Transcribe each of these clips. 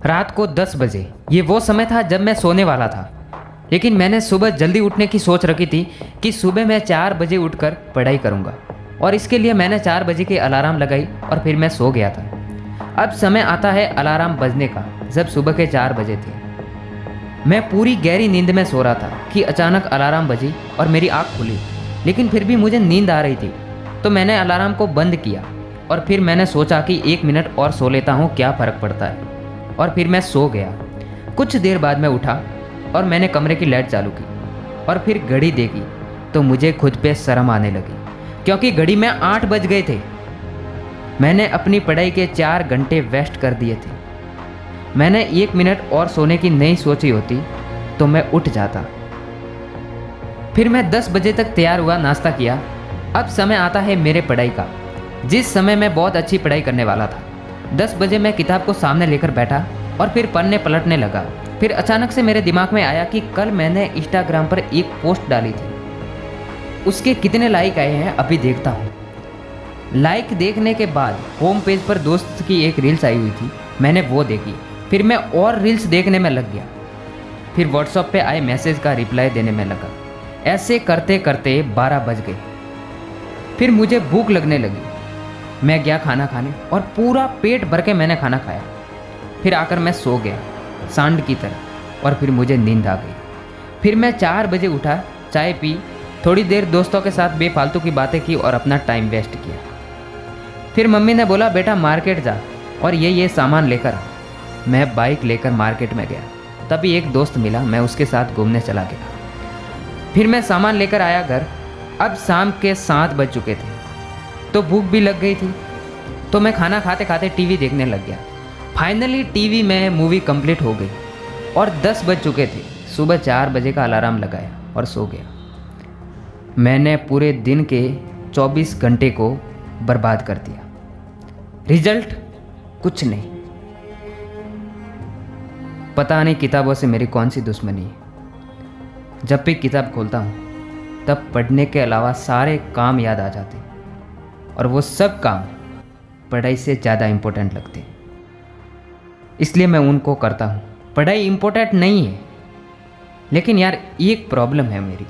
रात को 10 बजे। ये वो समय था जब मैं सोने वाला था, लेकिन मैंने सुबह जल्दी उठने की सोच रखी थी कि सुबह मैं 4 बजे उठकर पढ़ाई करूँगा, और इसके लिए मैंने 4 बजे की अलार्म लगाई और फिर मैं सो गया था। अब समय आता है अलार्म बजने का, जब सुबह के 4 बजे थे। मैं पूरी गहरी नींद में सो रहा था कि अचानक अलार्म बजी और मेरी आँख खुली, लेकिन फिर भी मुझे नींद आ रही थी, तो मैंने अलार्म को बंद किया और फिर मैंने सोचा कि 1 मिनट और सो लेता हूँ, क्या फ़र्क पड़ता है, और फिर मैं सो गया। कुछ देर बाद मैं उठा और मैंने कमरे की लाइट चालू की और फिर घड़ी देखी तो मुझे खुद पे शर्म आने लगी, क्योंकि घड़ी में 8 बज गए थे। मैंने अपनी पढ़ाई के 4 घंटे वेस्ट कर दिए थे। मैंने 1 मिनट और सोने की नहीं सोची होती तो मैं उठ जाता। फिर मैं 10 बजे तक तैयार हुआ, नाश्ता किया। अब समय आता है मेरे पढ़ाई का, जिस समय मैं बहुत अच्छी पढ़ाई करने वाला था। 10 बजे मैं किताब को सामने लेकर बैठा और फिर पढ़ने पलटने लगा। फिर अचानक से मेरे दिमाग में आया कि कल मैंने इंस्टाग्राम पर एक पोस्ट डाली थी, उसके कितने लाइक आए हैं अभी देखता हूँ। लाइक देखने के बाद होम पेज पर दोस्त की एक रील्स आई हुई थी, मैंने वो देखी। फिर मैं और रील्स देखने में लग गया। फिर व्हाट्सएप पे आए मैसेज का रिप्लाई देने में लगा। ऐसे करते करते 12 बज गए। फिर मुझे भूख लगने लगी। मैं गया खाना खाने और पूरा पेट भर के मैंने खाना खाया। फिर आकर मैं सो गया सांड की तरह, और फिर मुझे नींद आ गई। फिर मैं 4 बजे उठा, चाय पी, थोड़ी देर दोस्तों के साथ बेफालतू की बातें की और अपना टाइम वेस्ट किया। फिर मम्मी ने बोला, बेटा मार्केट जा और ये सामान लेकर आ। मैं बाइक लेकर मार्केट में गया। तभी एक दोस्त मिला, मैं उसके साथ घूमने चला गया। फिर मैं सामान लेकर आया घर। अब शाम के 7 बज चुके थे, तो भूख भी लग गई थी, तो मैं खाना खाते खाते टीवी देखने लग गया। फाइनली टीवी में मूवी कंप्लीट हो गई और 10 बज चुके थे। सुबह 4 बजे का अलार्म लगाया और सो गया। मैंने पूरे दिन के 24 घंटे को बर्बाद कर दिया। रिजल्ट कुछ नहीं। पता नहीं किताबों से मेरी कौन सी दुश्मनी है। जब भी किताब खोलता हूँ तब पढ़ने के अलावा सारे काम याद आ जाते, और वो सब काम पढ़ाई से ज़्यादा इम्पोर्टेंट लगते, इसलिए मैं उनको करता हूँ। पढ़ाई इम्पोर्टेंट नहीं है, लेकिन यार एक प्रॉब्लम है मेरी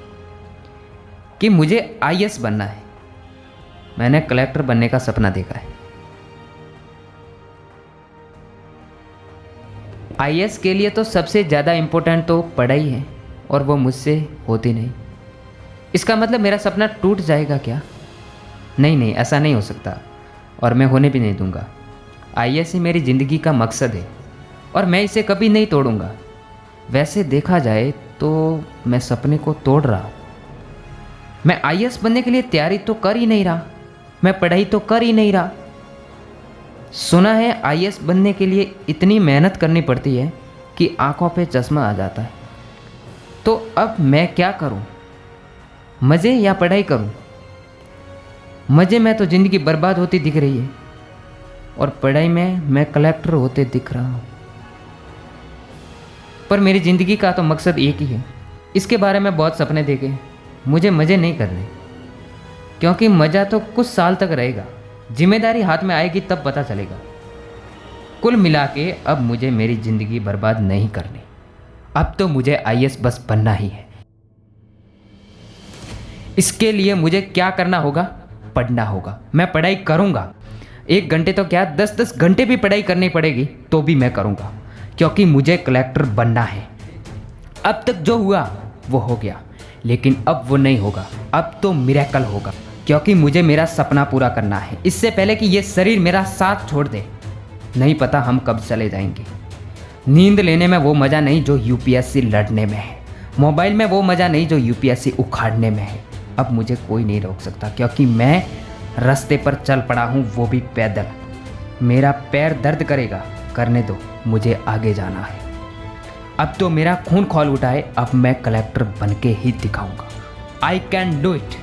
कि मुझे आईएएस बनना है। मैंने कलेक्टर बनने का सपना देखा है। आईएएस के लिए तो सबसे ज़्यादा इम्पोर्टेंट तो पढ़ाई है, और वो मुझसे होती नहीं। इसका मतलब मेरा सपना टूट जाएगा क्या? नहीं, ऐसा नहीं हो सकता, और मैं होने भी नहीं दूंगा। आईएएस ही मेरी ज़िंदगी का मकसद है और मैं इसे कभी नहीं तोड़ूंगा। वैसे देखा जाए तो मैं सपने को तोड़ रहा हूँ। मैं आईएएस बनने के लिए तैयारी तो कर ही नहीं रहा, मैं पढ़ाई तो कर ही नहीं रहा। सुना है आईएएस बनने के लिए इतनी मेहनत करनी पड़ती है कि आंखों पे चश्मा आ जाता है। तो अब मैं क्या करूं? मज़े या पढ़ाई करूं? मज़े में तो ज़िंदगी बर्बाद होती दिख रही है, और पढ़ाई में मैं कलेक्टर होते दिख रहा हूं। पर मेरी ज़िंदगी का तो मकसद एक ही है। इसके बारे में बहुत सपने देखे, मुझे मज़े नहीं करने, क्योंकि मज़ा तो कुछ साल तक रहेगा, जिम्मेदारी हाथ में आएगी तब पता चलेगा। कुल मिला के अब मुझे मेरी ज़िंदगी बर्बाद नहीं करनी। अब तो मुझे आईएएस बस बनना ही है। इसके लिए मुझे क्या करना होगा? पढ़ना होगा। मैं पढ़ाई करूँगा। 1 घंटे तो क्या, 10-10 घंटे भी पढ़ाई करनी पड़ेगी तो भी मैं करूँगा, क्योंकि मुझे कलेक्टर बनना है। अब तक जो हुआ वो हो गया, लेकिन अब वो नहीं होगा। अब तो मिरेकल होगा, क्योंकि मुझे मेरा सपना पूरा करना है, इससे पहले कि ये शरीर मेरा साथ छोड़ दे। नहीं पता हम कब चले जाएंगे। नींद लेने में वो मज़ा नहीं जो यूपीएससी लड़ने में है। मोबाइल में वो मज़ा नहीं जो यूपीएससी उखाड़ने में है। अब मुझे कोई नहीं रोक सकता, क्योंकि मैं रास्ते पर चल पड़ा हूँ, वो भी पैदल। मेरा पैर दर्द करेगा, करने दो, मुझे आगे जाना है। अब तो मेरा खून खौल उठा है। अब मैं कलेक्टर बन के ही दिखाऊंगा। I can do it.